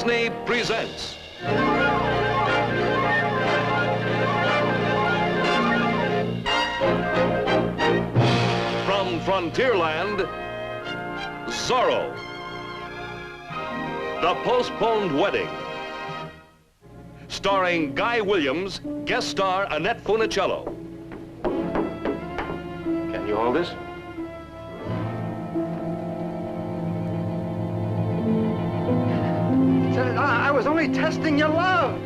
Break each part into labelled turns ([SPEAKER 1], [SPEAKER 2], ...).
[SPEAKER 1] Disney presents from Frontierland, Zorro, The Postponed Wedding, starring Guy Williams, guest star Annette Funicello.
[SPEAKER 2] Can you hold this?
[SPEAKER 3] I was only testing your love.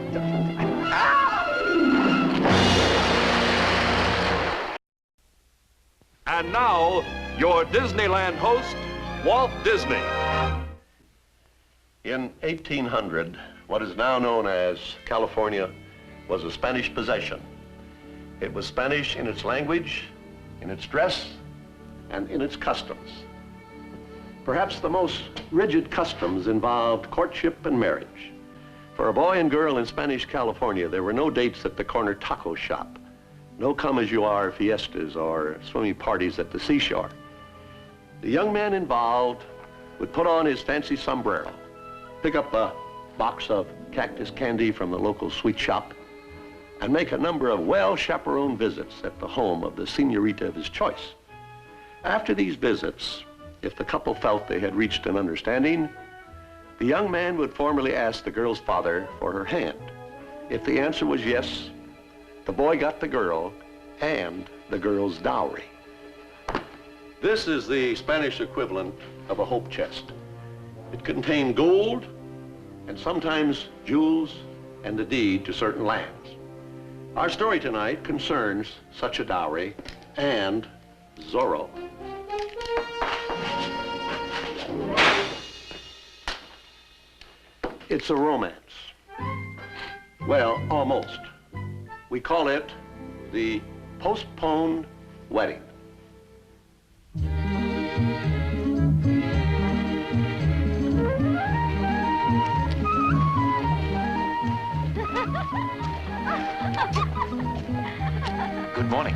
[SPEAKER 1] And now, your Disneyland host, Walt Disney.
[SPEAKER 2] In 1800, what is now known as California was a Spanish possession. It was Spanish in its language, in its dress, and in its customs. Perhaps the most rigid customs involved courtship and marriage. For a boy and girl in Spanish California, there were no dates at the corner taco shop, no come-as-you-are fiestas or swimming parties at the seashore. The young man involved would put on his fancy sombrero, pick up a box of cactus candy from the local sweet shop, and make a number of well-chaperoned visits at the home of the señorita of his choice. After these visits, if the couple felt they had reached an understanding, the young man would formally ask the girl's father for her hand. If the answer was yes, the boy got the girl and the girl's dowry. This is the Spanish equivalent of a hope chest. It contained gold and sometimes jewels and the deed to certain lands. Our story tonight concerns such a dowry and Zorro. It's a romance. Well, almost. We call it the Postponed Wedding.
[SPEAKER 1] Good morning.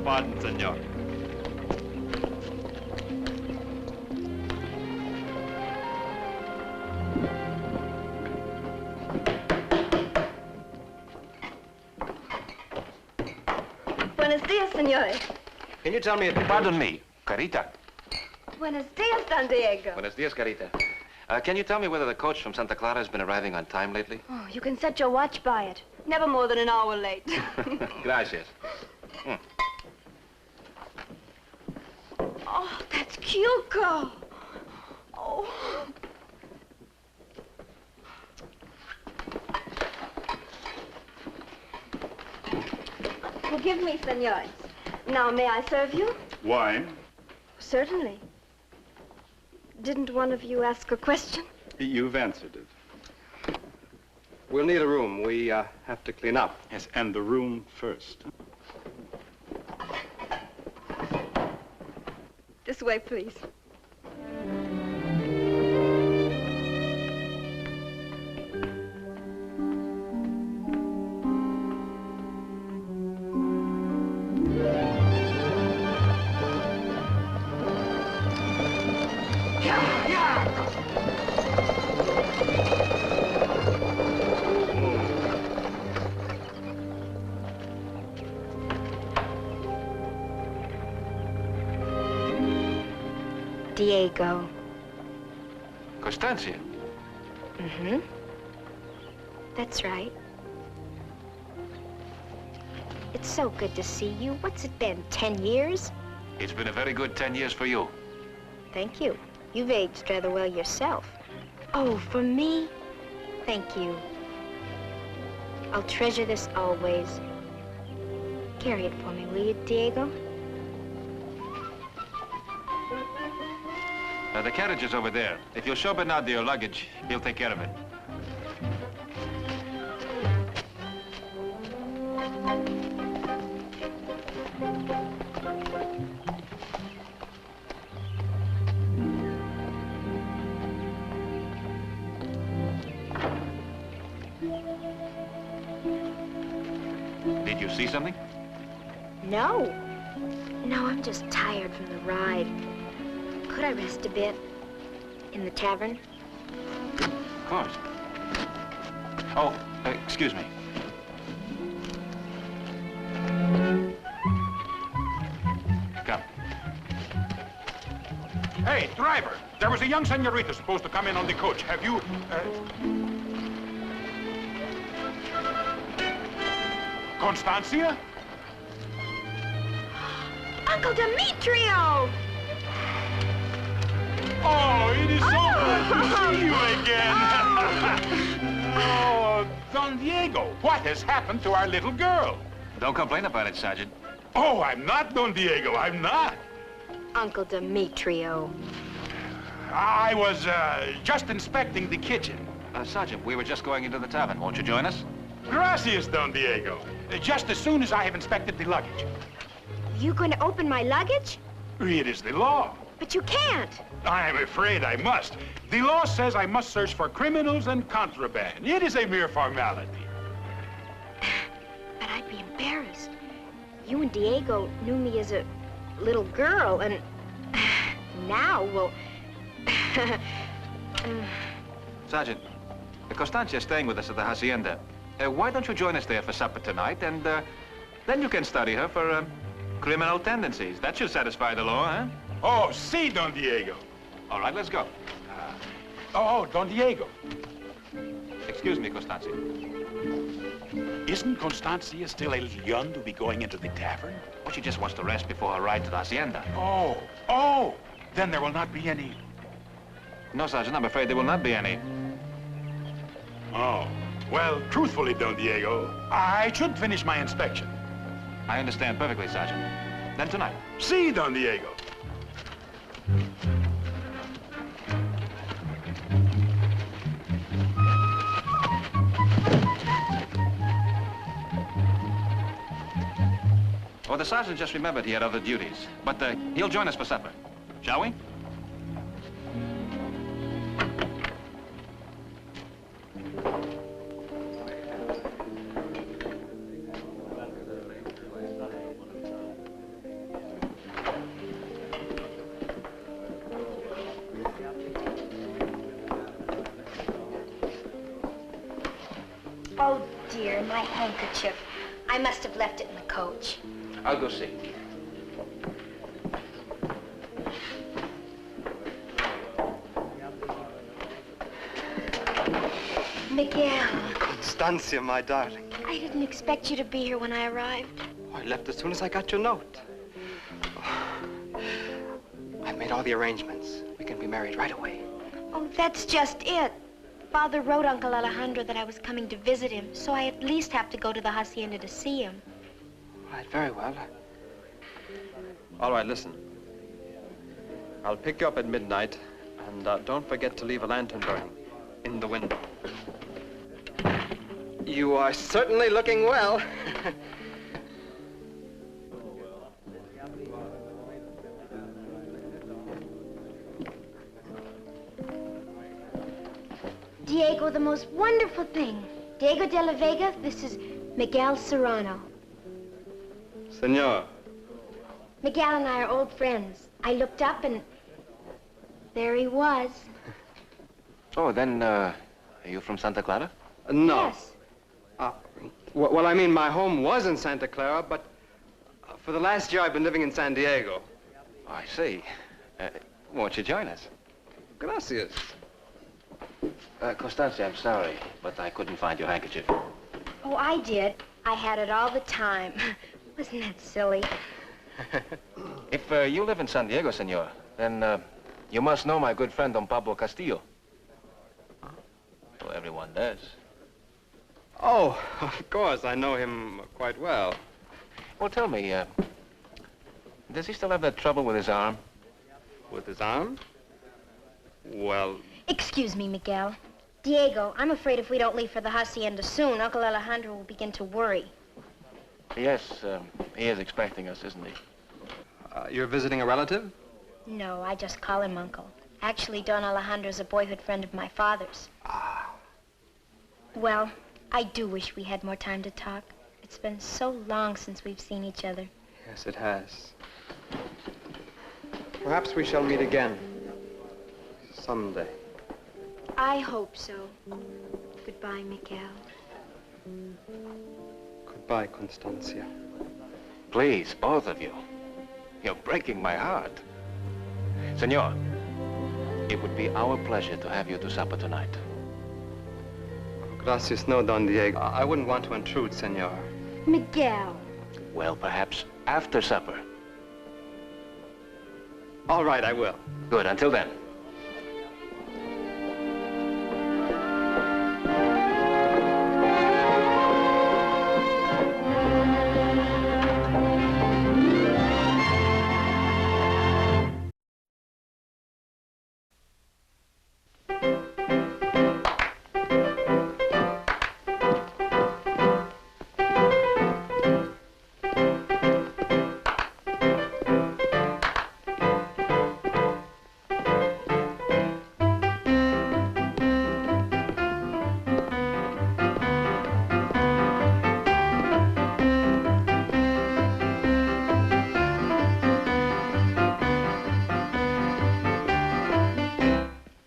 [SPEAKER 1] Pardon, senor.
[SPEAKER 4] Buenos dias, señores.
[SPEAKER 5] Can you tell me,
[SPEAKER 1] Pardon me, Carita.
[SPEAKER 4] Buenos dias, Don Diego.
[SPEAKER 5] Buenos dias, Carita. Can you tell me whether the coach from Santa Clara has been arriving on time lately?
[SPEAKER 4] Oh, you can set your watch by it. Never more than an hour late.
[SPEAKER 5] Gracias.
[SPEAKER 4] Oh, that's cute, girl. Oh. Forgive me, senores. Now, may I serve you?
[SPEAKER 6] Wine?
[SPEAKER 4] Certainly. Didn't one of you ask a question?
[SPEAKER 6] You've answered it.
[SPEAKER 5] We'll need a room. We have to clean up.
[SPEAKER 6] Yes, and the room first.
[SPEAKER 4] This way, please. Diego.
[SPEAKER 5] Constancia.
[SPEAKER 4] Mm-hmm. That's right. It's so good to see you. What's it been, 10 years?
[SPEAKER 5] It's been a very good 10 years for you.
[SPEAKER 4] Thank you. You've aged rather well yourself. Oh, for me? Thank you. I'll treasure this always. Carry it for me, will you, Diego?
[SPEAKER 5] The carriage is over there. If you'll show Bernardo your luggage, he'll take care of it. you see something?
[SPEAKER 4] No. No, I'm just tired from the ride. Could I rest a bit? In the tavern?
[SPEAKER 5] Of course. Oh, excuse me. Come.
[SPEAKER 7] Hey, driver, there was a young senorita supposed to come in on the coach. Have you, Constancia?
[SPEAKER 4] Uncle Demetrio!
[SPEAKER 7] Oh, it is so good to see you again. Oh, Don Diego, what has happened to our little girl?
[SPEAKER 5] Don't complain about it, Sergeant.
[SPEAKER 7] Oh, I'm not Don Diego, I'm not.
[SPEAKER 4] Uncle Demetrio.
[SPEAKER 7] I was, just inspecting the kitchen.
[SPEAKER 5] Sergeant, we were just going into the tavern. Won't you join us?
[SPEAKER 7] Gracias, Don Diego. Just as soon as I have inspected the luggage.
[SPEAKER 4] You going to open my luggage?
[SPEAKER 7] It is the law.
[SPEAKER 4] But you can't.
[SPEAKER 7] I'm afraid I must. The law says I must search for criminals and contraband. It is a mere formality.
[SPEAKER 4] But I'd be embarrassed. You and Diego knew me as a little girl, and now, well...
[SPEAKER 5] Sergeant, Constancia is staying with us at the hacienda. Why don't you join us there for supper tonight, and then you can study her for criminal tendencies. That should satisfy the law, huh?
[SPEAKER 7] Oh, si, Don Diego.
[SPEAKER 5] All right, let's go.
[SPEAKER 7] Oh, Don Diego.
[SPEAKER 5] Excuse me, Constancia.
[SPEAKER 7] Isn't Constancia still a little young to be going into the tavern?
[SPEAKER 5] Well, she just wants to rest before her ride to the hacienda.
[SPEAKER 7] Oh, then there will not be any...
[SPEAKER 5] No, Sergeant, I'm afraid there will not be any.
[SPEAKER 7] Oh, well, truthfully, Don Diego, I should finish my inspection.
[SPEAKER 5] I understand perfectly, Sergeant. Then tonight.
[SPEAKER 7] Si, Don Diego.
[SPEAKER 5] Oh, the sergeant just remembered he had other duties. But he'll join us for supper. Shall we?
[SPEAKER 4] Oh, dear, my handkerchief. I must have left it in the coach.
[SPEAKER 5] I'll go see.
[SPEAKER 4] Miguel,
[SPEAKER 8] Constancia, my darling.
[SPEAKER 4] I didn't expect you to be here when I arrived.
[SPEAKER 8] I left as soon as I got your note. I made all the arrangements. We can be married right away.
[SPEAKER 4] Oh, that's just it. Father wrote Uncle Alejandro that I was coming to visit him, so I at least have to go to the hacienda to see him.
[SPEAKER 8] All right, very well. All right, listen. I'll pick you up at midnight, and don't forget to leave a lantern burning in the window. You are certainly looking well.
[SPEAKER 4] Diego, the most wonderful thing. Diego de la Vega, this is Miguel Serrano.
[SPEAKER 8] Senor.
[SPEAKER 4] Miguel and I are old friends. I looked up and there he was.
[SPEAKER 5] Oh, then, are you from Santa Clara?
[SPEAKER 8] No.
[SPEAKER 4] Yes.
[SPEAKER 8] Well, I mean, my home was in Santa Clara, but for the last year I've been living in San Diego.
[SPEAKER 5] Oh, I see. Won't you join us?
[SPEAKER 8] Gracias.
[SPEAKER 5] Constancia, I'm sorry, but I couldn't find your handkerchief.
[SPEAKER 4] Oh, I did. I had it all the time. Wasn't that silly?
[SPEAKER 5] If you live in San Diego, senor, then you must know my good friend Don Pablo Castillo. Well, everyone does.
[SPEAKER 8] Oh, of course, I know him quite well.
[SPEAKER 5] Well, tell me, does he still have that trouble with his arm?
[SPEAKER 8] With his arm? Well...
[SPEAKER 4] Excuse me, Miguel. Diego, I'm afraid if we don't leave for the hacienda soon, Uncle Alejandro will begin to worry.
[SPEAKER 5] Yes, he is expecting us, isn't he?
[SPEAKER 8] You're visiting a relative?
[SPEAKER 4] No, I just call him Uncle. Actually, Don Alejandro's a boyhood friend of my father's.
[SPEAKER 8] Ah.
[SPEAKER 4] Well, I do wish we had more time to talk. It's been so long since we've seen each other.
[SPEAKER 8] Yes, it has. Perhaps we shall meet again. Someday.
[SPEAKER 4] I hope so. Goodbye, Miguel.
[SPEAKER 8] Goodbye, Constancia.
[SPEAKER 5] Please, both of you. You're breaking my heart. Senor, it would be our pleasure to have you to supper tonight.
[SPEAKER 8] Gracias, no, Don Diego. I wouldn't want to intrude, senor.
[SPEAKER 4] Miguel.
[SPEAKER 5] Well, perhaps after supper.
[SPEAKER 8] All right, I will.
[SPEAKER 5] Good, until then.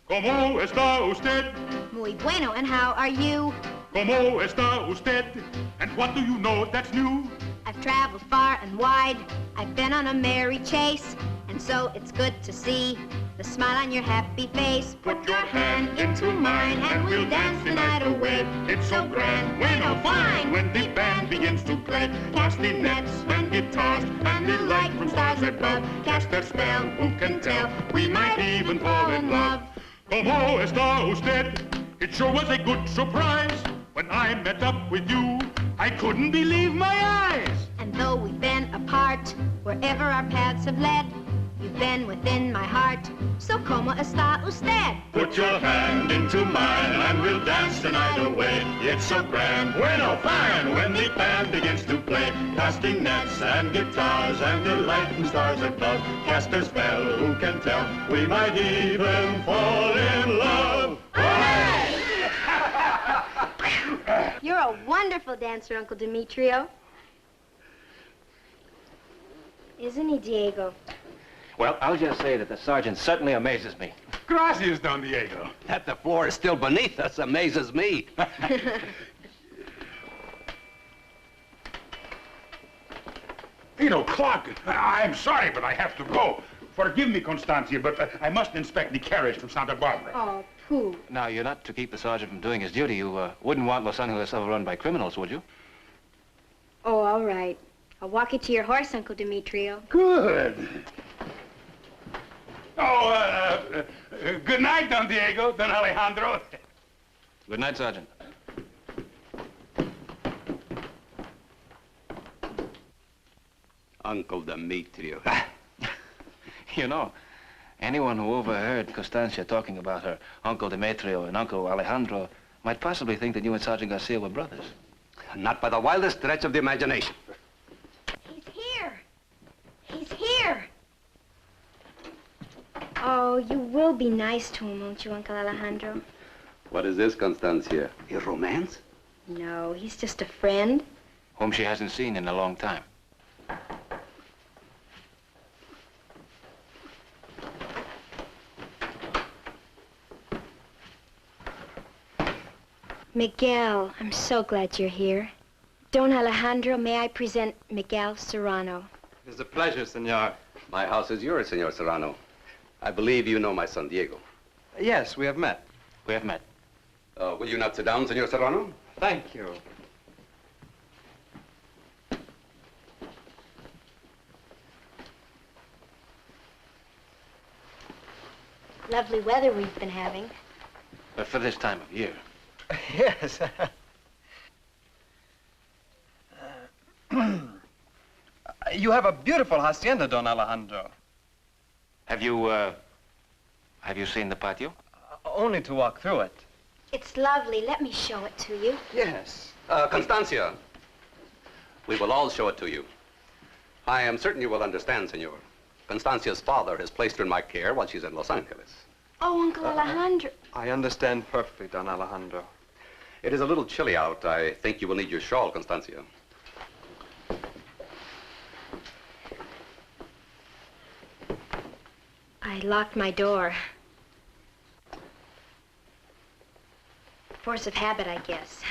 [SPEAKER 7] ¿Cómo está usted?
[SPEAKER 4] Muy bueno, and how are you?
[SPEAKER 7] ¿Cómo está usted? And what do you know that's new?
[SPEAKER 4] I've traveled far and wide. I've been on a merry chase. And so it's good to see the smile on your happy face.
[SPEAKER 7] Put your hand into mine and we'll dance the night away. It's so grand, bueno, fine, when the band begins to play. Castanets and guitars and the light from stars above cast their spell, who can tell? We might even fall in love. ¿Cómo está usted? It sure was a good surprise. When I met up with you, I couldn't believe my eyes.
[SPEAKER 4] And though we've been apart, wherever our paths have led, you've been within my heart. So como está usted?
[SPEAKER 7] Put your hand into mine and we'll dance the night away. It's so grand, bueno, fine, when the band begins to play. Castanets and guitars and the light from stars above cast their spell, who can tell? We might even fall in love.
[SPEAKER 4] You're a wonderful dancer, Uncle Demetrio. Isn't he, Diego?
[SPEAKER 5] Well, I'll just say that the sergeant certainly amazes me.
[SPEAKER 7] Gracias, Don Diego.
[SPEAKER 9] That the floor is still beneath us amazes me.
[SPEAKER 7] 8 o'clock. I'm sorry, but I have to go. Forgive me, Constancia, but I must inspect the carriage from Santa Barbara.
[SPEAKER 4] Oh, pooh.
[SPEAKER 5] Now, you're not to keep the sergeant from doing his duty. You wouldn't want Los Angeles overrun by criminals, would you?
[SPEAKER 4] Oh, all right. I'll walk you to your horse, Uncle Demetrio.
[SPEAKER 7] Good. Oh, good night, Don Diego, Don Alejandro.
[SPEAKER 5] Good night, Sergeant.
[SPEAKER 9] Uncle Demetrio.
[SPEAKER 5] You know, anyone who overheard Constancia talking about her Uncle Demetrio and Uncle Alejandro might possibly think that you and Sergeant Garcia were brothers.
[SPEAKER 9] Not by the wildest stretch of the imagination.
[SPEAKER 4] He's here. He's here. Oh, you will be nice to him, won't you, Uncle Alejandro?
[SPEAKER 9] What is this, Constancia? A romance?
[SPEAKER 4] No, he's just a friend.
[SPEAKER 5] Whom she hasn't seen in a long time.
[SPEAKER 4] Miguel, I'm so glad you're here. Don Alejandro, may I present Miguel Serrano?
[SPEAKER 8] It is a pleasure, senor.
[SPEAKER 9] My house is yours, Senor Serrano. I believe you know my son, Diego.
[SPEAKER 8] Yes, we have met.
[SPEAKER 5] We have met.
[SPEAKER 9] Will you not sit down, Senor Serrano?
[SPEAKER 8] Thank you.
[SPEAKER 4] Lovely weather we've been having.
[SPEAKER 5] But for this time of year.
[SPEAKER 8] Yes. You have a beautiful hacienda, Don Alejandro.
[SPEAKER 5] Have you seen the patio?
[SPEAKER 8] Only to walk through it.
[SPEAKER 4] It's lovely. Let me show it to you.
[SPEAKER 8] Yes.
[SPEAKER 9] Constancia, we will all show it to you. I am certain you will understand, Senor. Constancia's father has placed her in my care while she's in Los Angeles.
[SPEAKER 4] Oh, Uncle Alejandro.
[SPEAKER 8] I understand perfectly, Don Alejandro.
[SPEAKER 9] It is a little chilly out. I think you will need your shawl, Constancia.
[SPEAKER 4] I locked my door. Force of habit, I guess.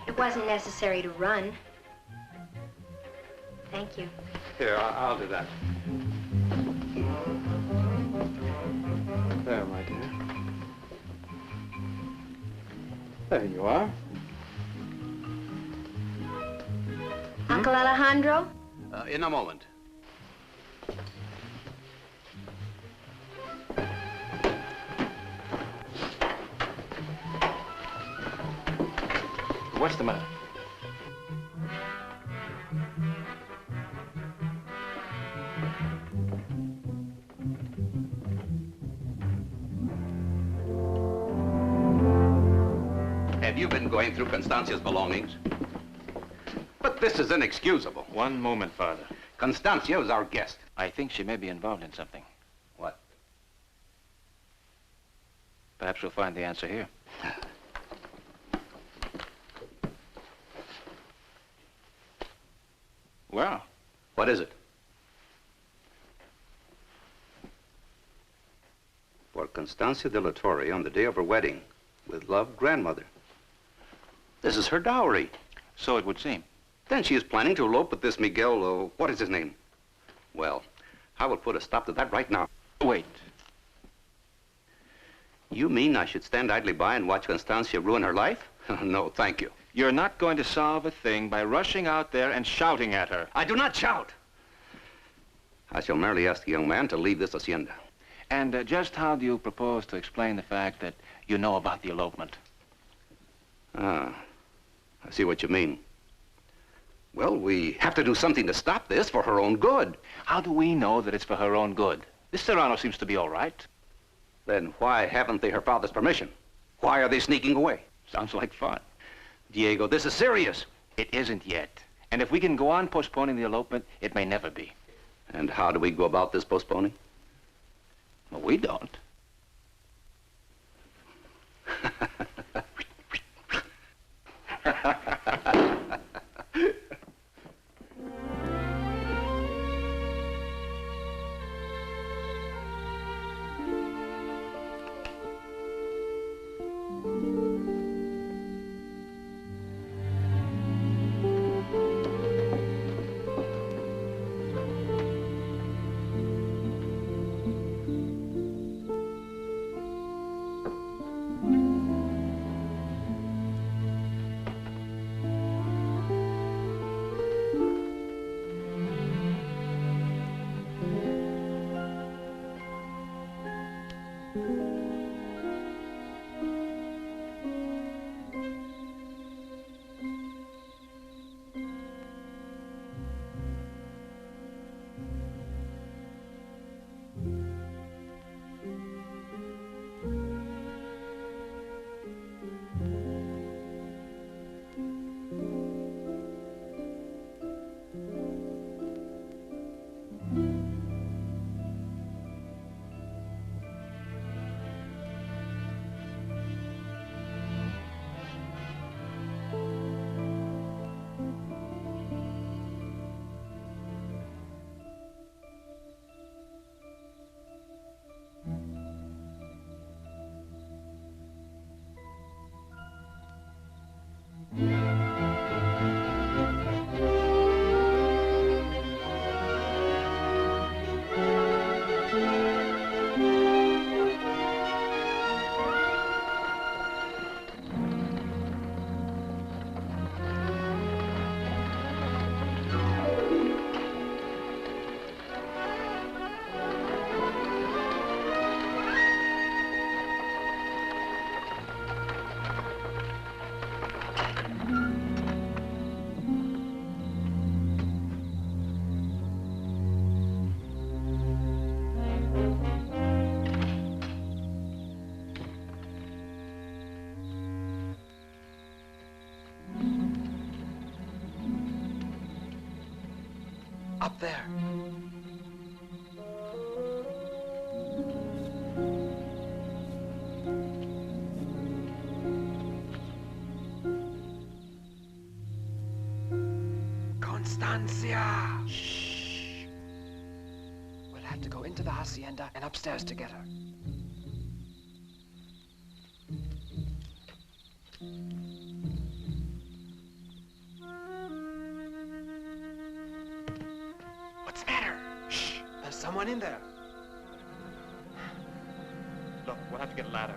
[SPEAKER 4] It wasn't necessary to run. Thank you.
[SPEAKER 8] Here, I'll do that. There, my dear. There you are.
[SPEAKER 4] Uncle Alejandro?
[SPEAKER 9] In a moment.
[SPEAKER 5] What's the matter?
[SPEAKER 9] Have you been going through Constancia's belongings? But this is inexcusable.
[SPEAKER 5] One moment, Father.
[SPEAKER 9] Constancia is our guest.
[SPEAKER 5] I think she may be involved in something.
[SPEAKER 9] What?
[SPEAKER 5] Perhaps we'll find the answer here. Well,
[SPEAKER 9] What is it? For Constancia de la Torre on the day of her wedding, with love, grandmother. This is her dowry.
[SPEAKER 5] so it would seem.
[SPEAKER 9] Then she is planning to elope with this Miguel, what is his name? Well, I will put a stop to that right now.
[SPEAKER 5] Wait.
[SPEAKER 9] You mean I should stand idly by and watch Constancia ruin her life? No, thank you.
[SPEAKER 5] You're not going to solve a thing by rushing out there and shouting at her.
[SPEAKER 9] I do not shout. I shall merely ask the young man to leave this hacienda.
[SPEAKER 5] And just how do you propose to explain the fact that you know about the elopement?
[SPEAKER 9] Ah, I see what you mean. Well, we have to do something to stop this for her own good.
[SPEAKER 5] How do we know that it's for her own good? This Serrano seems to be all right.
[SPEAKER 9] Then why haven't they her father's permission? Why are they sneaking away?
[SPEAKER 5] Sounds like fun.
[SPEAKER 9] Diego, this is serious.
[SPEAKER 5] It isn't yet. And if we can go on postponing the elopement, it may never be.
[SPEAKER 9] And how do we go about this postponing?
[SPEAKER 5] Well, we don't.
[SPEAKER 8] Up there. Constancia! Shh. We'll have to go into the hacienda and upstairs to get her. What's the matter? Shh. There's someone in there.
[SPEAKER 5] Look, we'll have to get a ladder.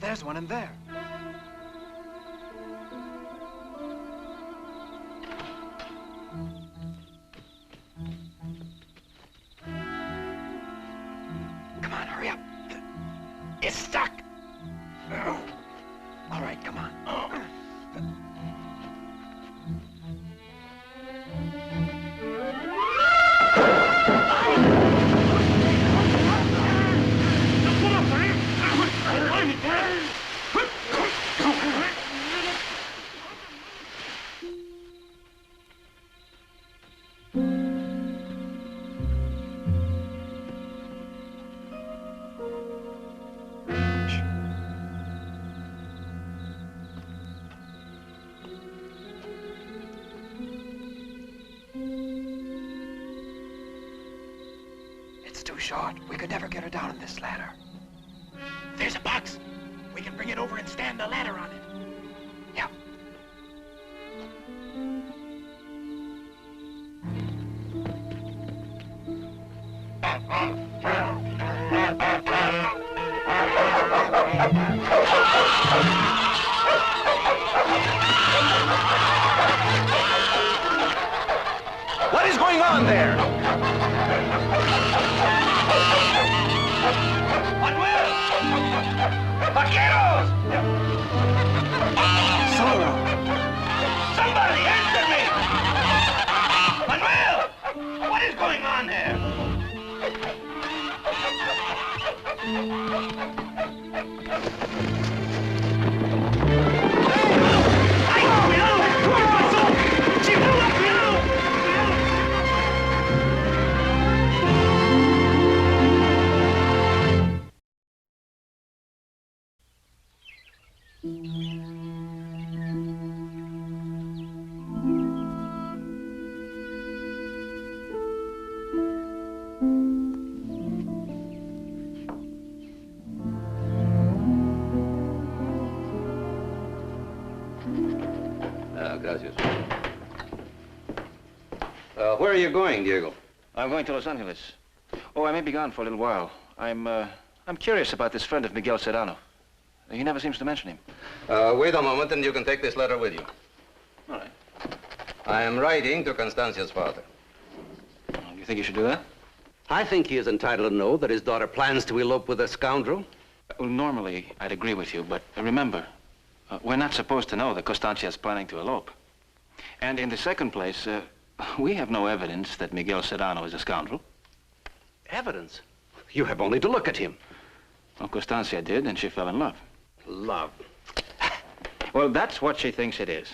[SPEAKER 8] There's one in there. Come on, hurry up. It's stuck. All right, come on. It's too short. We could never get her down on this ladder. There's a box. We can bring it over and stand the ladder on it. Yeah.
[SPEAKER 3] What is going on there? Manuel! Vaqueros!
[SPEAKER 8] Zorro!
[SPEAKER 3] Somebody answer me! Manuel! What is going on here?
[SPEAKER 9] Gracias. Where are you going, Diego?
[SPEAKER 5] I'm going to Los Angeles. Oh, I may be gone for a little while. I'm curious about this friend of Miguel Serrano. He never seems to mention him.
[SPEAKER 9] Wait a moment and you can take this letter with you.
[SPEAKER 5] All right.
[SPEAKER 9] I am writing to Constancia's father.
[SPEAKER 5] You think you should do that?
[SPEAKER 9] I think he is entitled to know that his daughter plans to elope with a scoundrel.
[SPEAKER 5] Well, normally, I'd agree with you, but remember, we're not supposed to know that Constancia is planning to elope. And in the second place, we have no evidence that Miguel Serrano is a scoundrel.
[SPEAKER 9] Evidence? You have only to look at him.
[SPEAKER 5] Well, Constancia did, and she fell in love.
[SPEAKER 9] Love?
[SPEAKER 5] Well, that's what she thinks it is.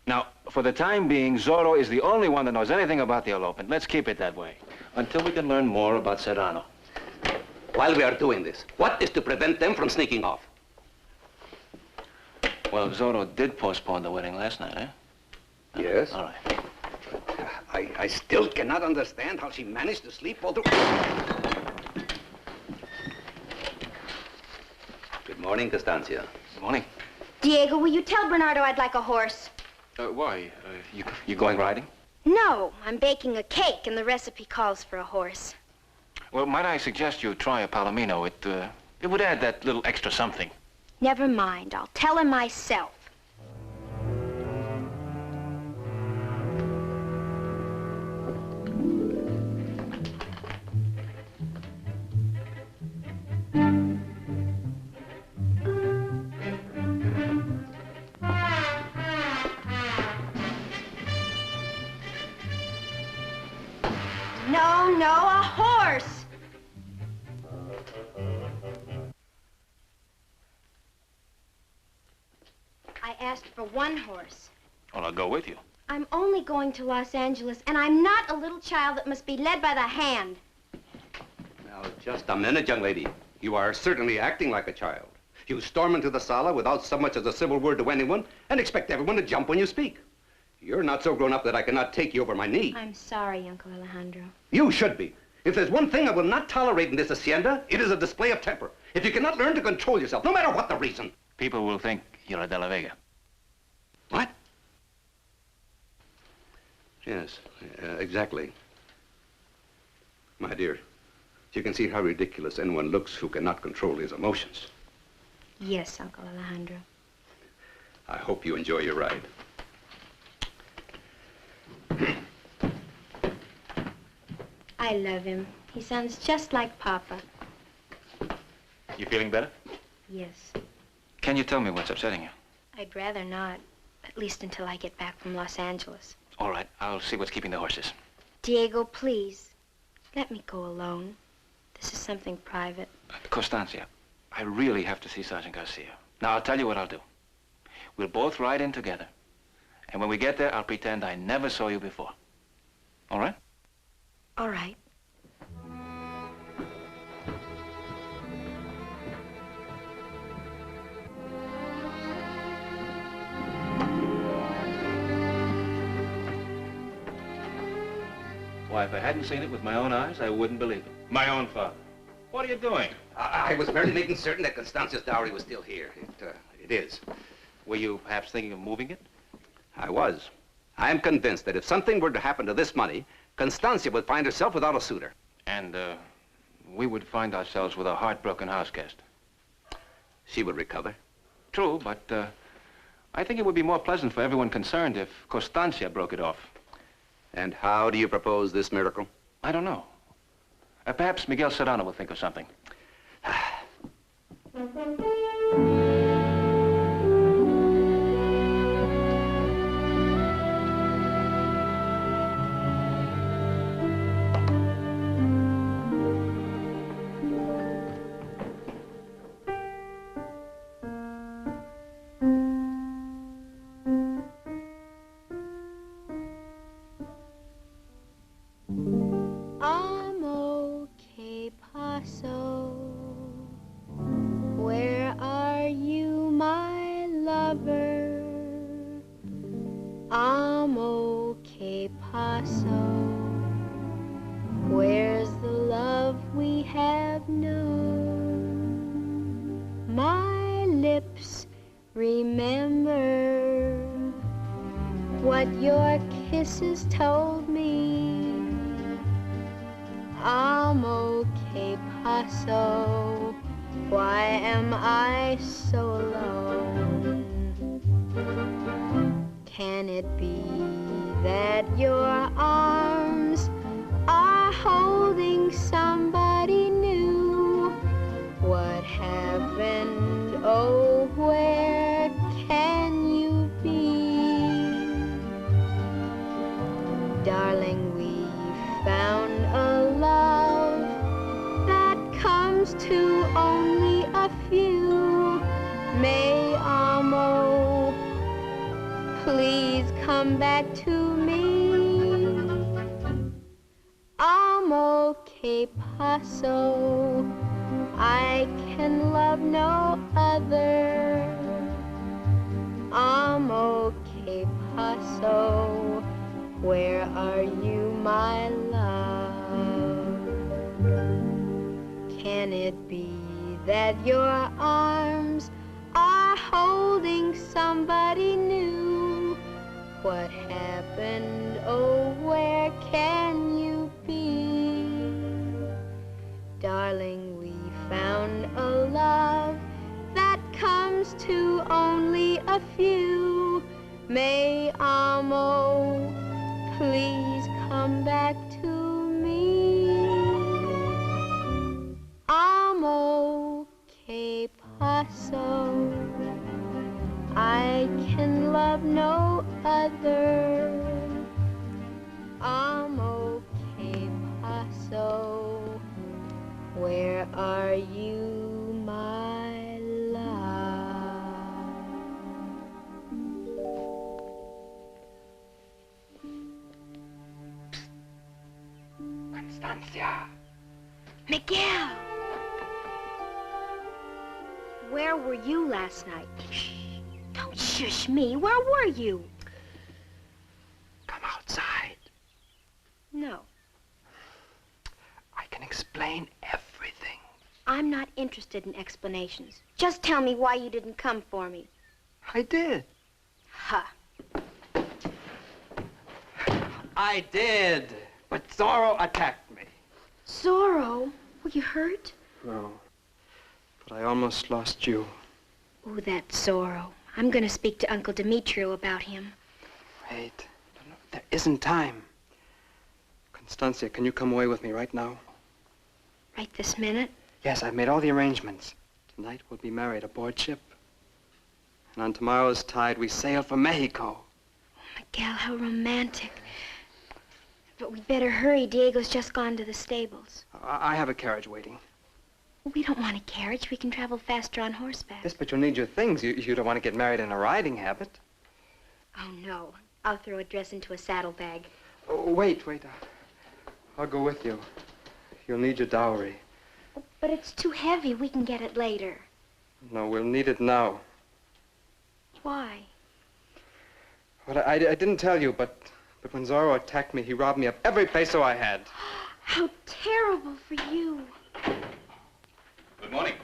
[SPEAKER 5] Now, for the time being, Zorro is the only one that knows anything about the elopement. Let's keep it that way, until we can learn more about Serrano.
[SPEAKER 9] While we are doing this, what is to prevent them from sneaking off?
[SPEAKER 5] Well, Zorro did postpone the wedding last night, eh?
[SPEAKER 9] Yes.
[SPEAKER 5] All right.
[SPEAKER 9] I still cannot understand how she managed to sleep all through. Good morning, Constancia.
[SPEAKER 5] Good morning.
[SPEAKER 4] Diego, will you tell Bernardo I'd like a horse?
[SPEAKER 5] Why? You going riding?
[SPEAKER 4] No, I'm baking a cake, and the recipe calls for a horse.
[SPEAKER 5] Well, might I suggest you try a palomino? It would add that little extra something.
[SPEAKER 4] Never mind. I'll tell him myself. No, a horse. I asked for one horse.
[SPEAKER 5] Well, I'll go with you.
[SPEAKER 4] I'm only going to Los Angeles, and I'm not a little child that must be led by the hand.
[SPEAKER 9] Now, just a minute, young lady. You are certainly acting like a child. You storm into the sala without so much as a civil word to anyone and expect everyone to jump when you speak. You're not so grown up that I cannot take you over my knee.
[SPEAKER 4] I'm sorry, Uncle Alejandro.
[SPEAKER 9] You should be. If there's one thing I will not tolerate in this hacienda, it is a display of temper. If you cannot learn to control yourself, no matter what the reason.
[SPEAKER 5] People will think you're a De La Vega.
[SPEAKER 9] What? Yes, exactly. My dear, you can see how ridiculous anyone looks who cannot control his emotions.
[SPEAKER 4] Yes, Uncle Alejandro.
[SPEAKER 9] I hope you enjoy your ride.
[SPEAKER 4] I love him. He sounds just like Papa.
[SPEAKER 5] You feeling better?
[SPEAKER 4] Yes.
[SPEAKER 5] Can you tell me what's upsetting you?
[SPEAKER 4] I'd rather not, at least until I get back from Los Angeles.
[SPEAKER 5] All right, I'll see what's keeping the horses.
[SPEAKER 4] Diego, please, let me go alone. This is something private.
[SPEAKER 5] Constancia, I really have to see Sergeant Garcia. Now, I'll tell you what I'll do. We'll both ride in together. And when we get there, I'll pretend I never saw you before. All right?
[SPEAKER 4] All right.
[SPEAKER 5] Why, if I hadn't seen it with my own eyes, I wouldn't believe it. My own father. What are you doing?
[SPEAKER 9] I was merely making certain that Constancia's dowry was still here. It is.
[SPEAKER 5] Were you perhaps thinking of moving it?
[SPEAKER 9] I was. I am convinced that if something were to happen to this money, Constancia would find herself without a suitor.
[SPEAKER 5] And, we would find ourselves with a heartbroken house guest.
[SPEAKER 9] She would recover.
[SPEAKER 5] True, but, I think it would be more pleasant for everyone concerned if Constancia broke it off.
[SPEAKER 9] And how do you propose this miracle?
[SPEAKER 5] I don't know. Perhaps Miguel Serrano will think of something.
[SPEAKER 4] Told me I'm okay, Paso. Why am I so alone? Can it be that your arms are holding somebody new? What happened? Oh, where can you be? Darling, we found a love that comes to only a few. May amo, please come back to me. I'm okay, Paso. I can love no other. I'm okay, Paso. Where are you, my love? Can it be that your arms are holding somebody new? What happened? Oh, where can you be? Darling, we found a love that comes Me amo, please come back to me. Amo, que paso, I can love no other. Amo, que paso, where are you, my love?
[SPEAKER 9] Constancia.
[SPEAKER 4] Miguel! Where were you last night? Shh. Don't shush me. Where were you?
[SPEAKER 8] Come outside.
[SPEAKER 4] No.
[SPEAKER 8] I can explain everything.
[SPEAKER 4] I'm not interested in explanations. Just tell me why you didn't come for me.
[SPEAKER 8] I did.
[SPEAKER 4] Ha.
[SPEAKER 8] I did. But Zorro attacked me.
[SPEAKER 4] Zorro? Were you hurt?
[SPEAKER 8] No. But I almost lost you.
[SPEAKER 4] Oh, that Zorro. I'm going to speak to Uncle Demetrio about him.
[SPEAKER 8] Wait. No, there isn't time. Constancia, can you come away with me right now?
[SPEAKER 4] Right this minute?
[SPEAKER 8] Yes, I've made all the arrangements. Tonight we'll be married aboard ship. And on tomorrow's tide, we sail for Mexico.
[SPEAKER 4] Oh, Miguel, how romantic. But we'd better hurry. Diego's just gone to the stables.
[SPEAKER 8] I have a carriage waiting.
[SPEAKER 4] We don't want a carriage. We can travel faster on horseback.
[SPEAKER 8] Yes, but you'll need your things. You don't want to get married in a riding habit.
[SPEAKER 4] Oh, no. I'll throw a dress into a saddlebag.
[SPEAKER 8] Oh, wait. I'll go with you. You'll need your dowry.
[SPEAKER 4] But it's too heavy. We can get it later.
[SPEAKER 8] No, we'll need it now.
[SPEAKER 4] Why?
[SPEAKER 8] Well, I didn't tell you, but when Zorro attacked me, he robbed me of every peso I had.
[SPEAKER 4] How terrible for you.
[SPEAKER 5] Good morning.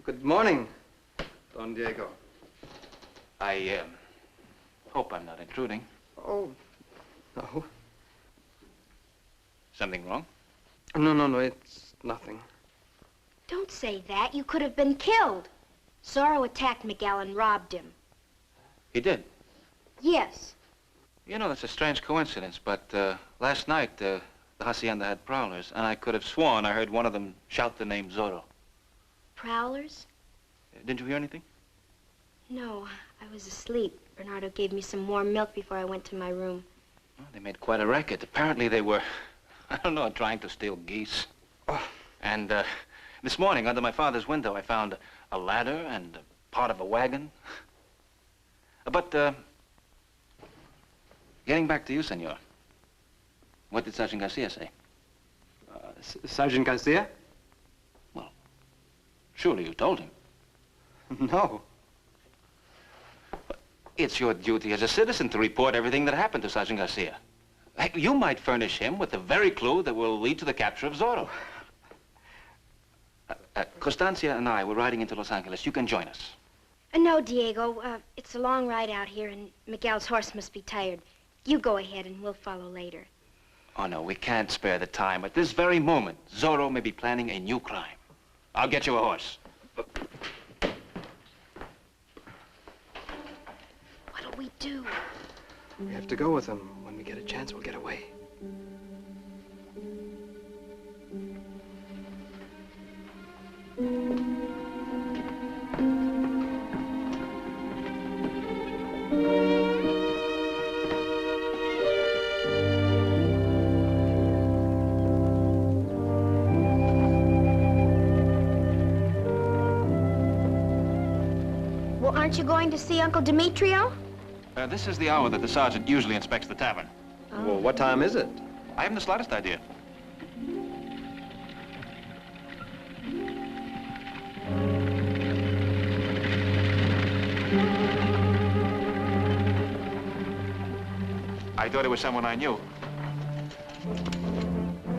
[SPEAKER 8] Good morning, Don Diego.
[SPEAKER 5] I hope I'm not intruding.
[SPEAKER 8] Oh, no.
[SPEAKER 5] Something wrong?
[SPEAKER 8] No, it's nothing.
[SPEAKER 4] Don't say that. You could have been killed. Zorro attacked Miguel and robbed him.
[SPEAKER 5] He did?
[SPEAKER 4] Yes.
[SPEAKER 5] You know, that's a strange coincidence, but last night, the hacienda had prowlers, and I could have sworn I heard one of them shout the name Zorro.
[SPEAKER 4] Prowlers?
[SPEAKER 5] Didn't you hear anything?
[SPEAKER 4] No, I was asleep. Bernardo gave me some warm milk before I went to my room.
[SPEAKER 5] Well, they made quite a racket. Apparently they were, I don't know, trying to steal geese.
[SPEAKER 8] Oh.
[SPEAKER 5] And this morning, under my father's window, I found a ladder and part of a wagon. But, getting back to you, senor, what did Sergeant Garcia say?
[SPEAKER 8] Sergeant Garcia?
[SPEAKER 5] Well, surely you told him.
[SPEAKER 8] No.
[SPEAKER 5] It's your duty as a citizen to report everything that happened to Sergeant Garcia. Heck, you might furnish him with the very clue that will lead to the capture of Zorro. Constancia and I were riding into Los Angeles. You can join us.
[SPEAKER 4] No, Diego. It's a long ride out here, and Miguel's horse must be tired. You go ahead, and we'll follow later.
[SPEAKER 5] Oh, no, we can't spare the time. At this very moment, Zorro may be planning a new crime. I'll get you a horse.
[SPEAKER 4] What'll we do?
[SPEAKER 8] We have to go with him. When we get a chance, we'll get away.
[SPEAKER 4] Well, aren't you going to see Uncle Demetrio?
[SPEAKER 5] This is the hour that the sergeant usually inspects the tavern.
[SPEAKER 4] Oh.
[SPEAKER 8] Well, what time is it?
[SPEAKER 5] I haven't the slightest idea. I thought it was someone I knew.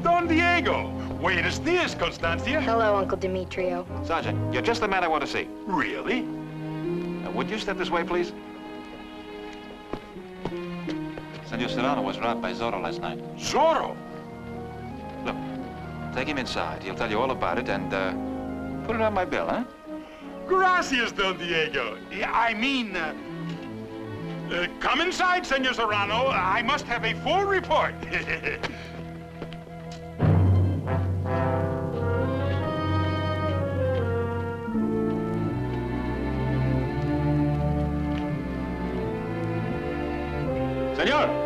[SPEAKER 1] Don Diego! Buenos dias, Constancia.
[SPEAKER 4] Hello, Uncle Demetrio.
[SPEAKER 5] Sergeant, you're just the man I want to see.
[SPEAKER 1] Really?
[SPEAKER 5] Would you step this way, please? Senor Serrano was robbed by Zorro last night.
[SPEAKER 1] Zorro?
[SPEAKER 5] Look, take him inside. He'll tell you all about it, and put it on my bill, huh?
[SPEAKER 1] Gracias, Don Diego. I mean,
[SPEAKER 3] Come inside, Senor Serrano. I must have a full report.
[SPEAKER 5] Senor!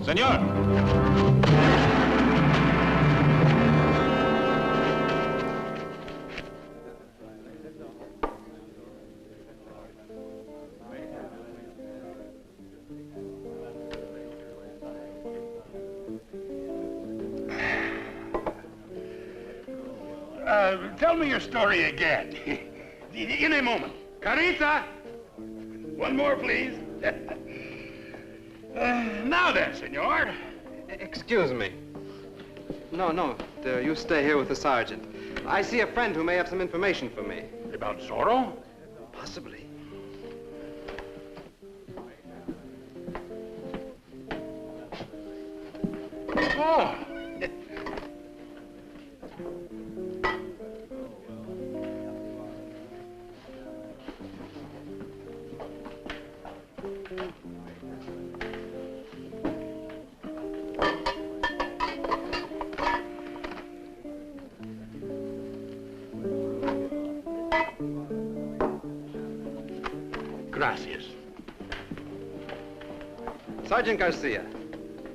[SPEAKER 5] Senor!
[SPEAKER 3] Tell me your story again. In a moment. Carita! One more, please. Now then, senor.
[SPEAKER 8] Excuse me. No, you stay here with the sergeant. I see a friend who may have some information for me.
[SPEAKER 3] About Zorro?
[SPEAKER 8] Possibly.
[SPEAKER 3] Oh. Gracias.
[SPEAKER 8] Sergeant Garcia,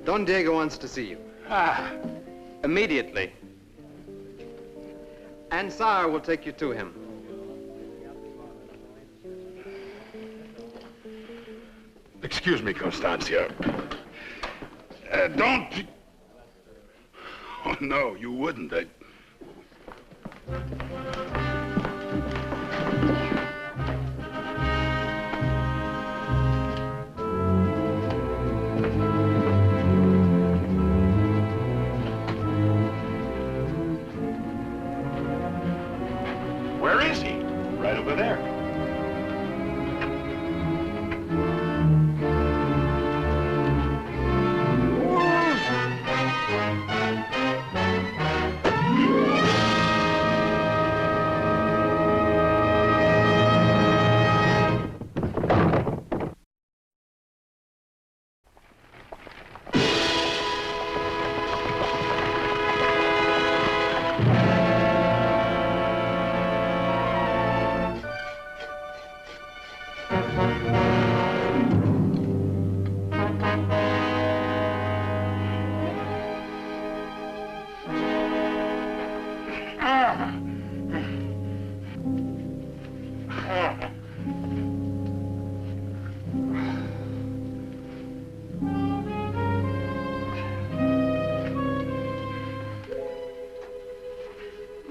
[SPEAKER 8] Don Diego wants to see you.
[SPEAKER 3] Ah.
[SPEAKER 8] Immediately. Ansar will take you to him.
[SPEAKER 3] Excuse me, Constancia. Don't... Oh, no, you wouldn't. Where is he? Right over there.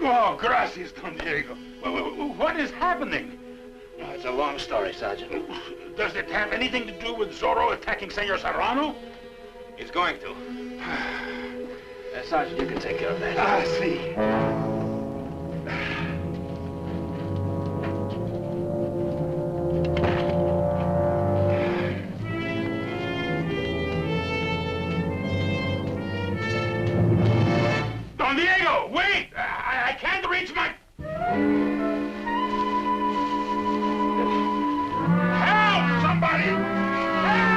[SPEAKER 3] Oh, gracias, Don Diego. What is happening?
[SPEAKER 10] Oh, it's a long story, Sergeant.
[SPEAKER 3] Does it have anything to do with Zorro attacking Senor Serrano?
[SPEAKER 10] He's going to. Sergeant, you can take care of that.
[SPEAKER 3] I see. Don Diego, wait! I can't reach my... Help, somebody! Help!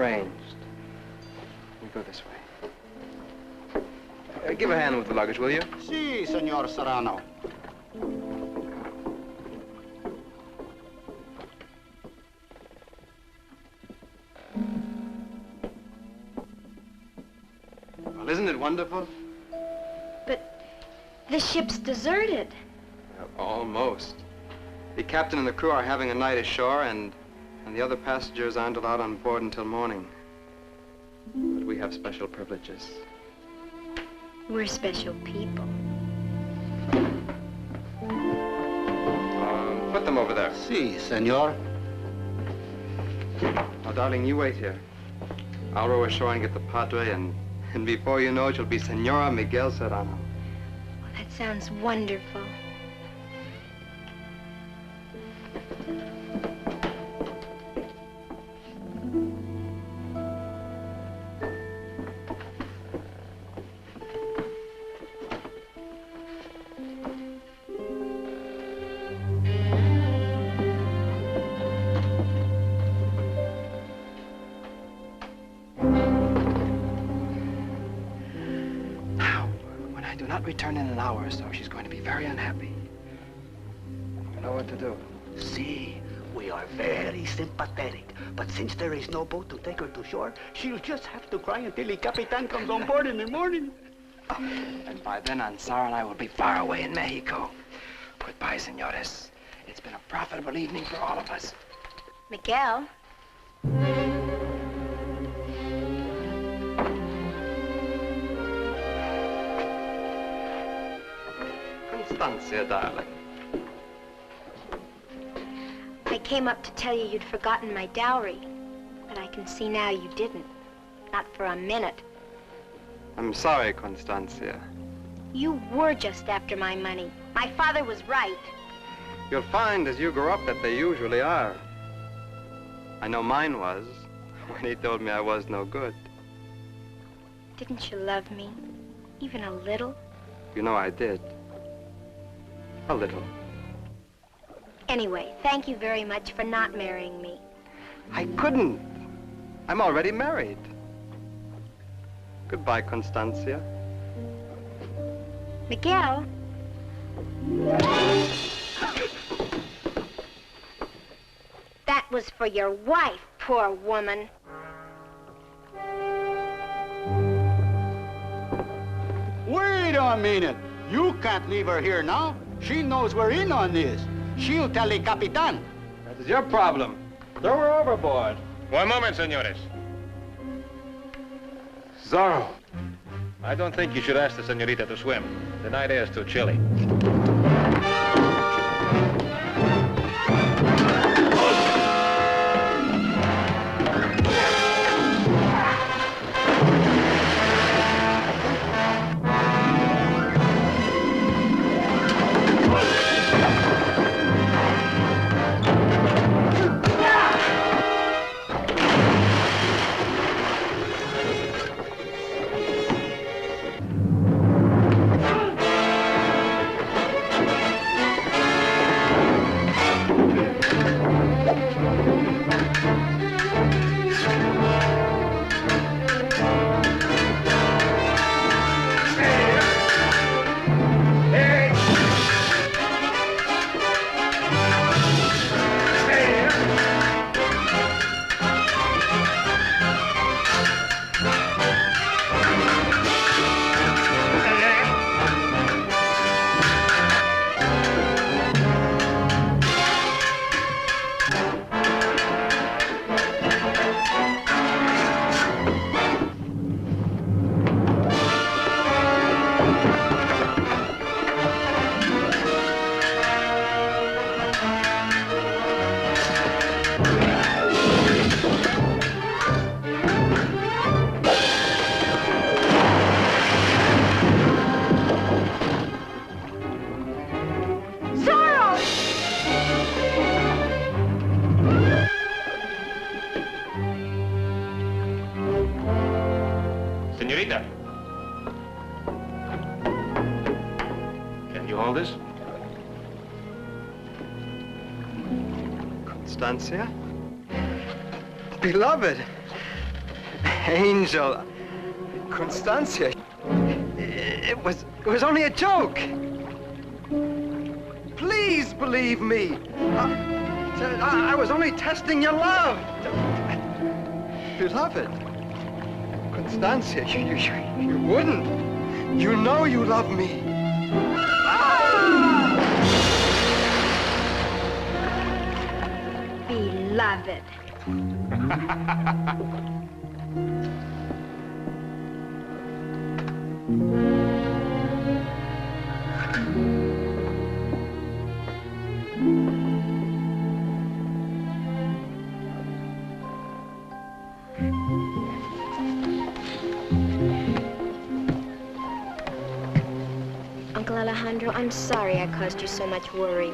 [SPEAKER 8] arranged. We go this way. Give a hand with the luggage, will you?
[SPEAKER 3] Si, Senor Serrano.
[SPEAKER 8] Well, isn't it wonderful?
[SPEAKER 4] But the ship's deserted.
[SPEAKER 8] Almost. The captain and the crew are having a night ashore, and the other passengers aren't allowed on board until morning. But we have special privileges.
[SPEAKER 4] We're special people.
[SPEAKER 8] Put them over there.
[SPEAKER 3] Si, senor.
[SPEAKER 8] Now, darling, you wait here. I'll row ashore and get the padre, and before you know it, you'll be Senora Miguel Serrano.
[SPEAKER 4] Well, that sounds wonderful.
[SPEAKER 8] Return in an hour or so. She's going to be very unhappy. You know what to do.
[SPEAKER 11] See, we are very sympathetic. But since there is no boat to take her to shore, she'll just have to cry until the Capitan comes on board in the morning.
[SPEAKER 8] And by then, Ansar and I will be far away in Mexico. Goodbye, senores. It's been a profitable evening for all of us.
[SPEAKER 4] Miguel?
[SPEAKER 8] Constancia, darling.
[SPEAKER 4] I came up to tell you you'd forgotten my dowry, but I can see now you didn't. Not for a minute.
[SPEAKER 8] I'm sorry, Constancia.
[SPEAKER 4] You were just after my money. My father was right.
[SPEAKER 8] You'll find as you grow up that they usually are. I know mine was, when he told me I was no good.
[SPEAKER 4] Didn't you love me? Even a little?
[SPEAKER 8] You know I did. A little.
[SPEAKER 4] Anyway, thank you very much for not marrying me.
[SPEAKER 8] I couldn't. I'm already married. Goodbye, Constancia.
[SPEAKER 4] Miguel? That was for your wife, poor woman.
[SPEAKER 3] Wait a minute. You can't leave her here now. She knows we're in on this. She'll tell the Capitan.
[SPEAKER 8] That is your problem. Throw her overboard.
[SPEAKER 10] One moment, senores.
[SPEAKER 8] Zorro.
[SPEAKER 10] I don't think you should ask the senorita to swim. The night air is too chilly. Senorita. Can you hold this?
[SPEAKER 8] Constancia? Beloved, Angel, Constancia, it was only a joke. Please believe me. I was only testing your love. Beloved, Constancia, you wouldn't. You know you love me.
[SPEAKER 4] Beloved. Uncle Alejandro, I'm sorry I caused you so much worry.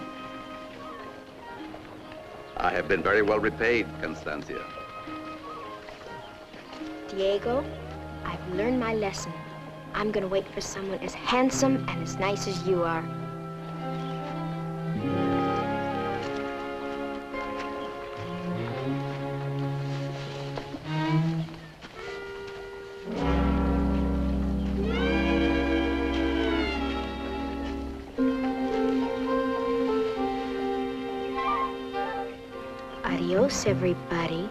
[SPEAKER 9] I have been very well repaid, Constancia.
[SPEAKER 4] Diego, I've learned my lesson. I'm gonna wait for someone as handsome and as nice as you are. Adios, everybody.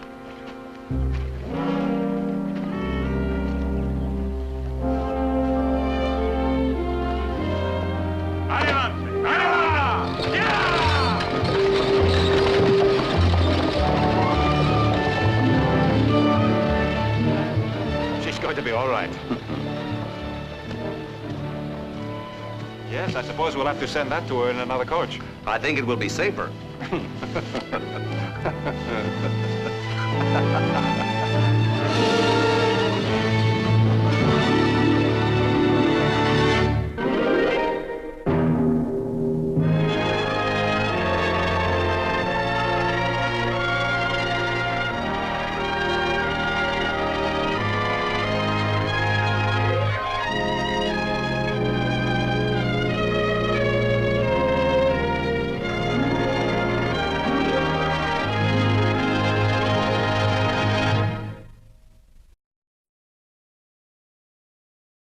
[SPEAKER 5] She's going to be all right. Yes, I suppose we'll have to send that to her in another coach.
[SPEAKER 9] I think it will be safer.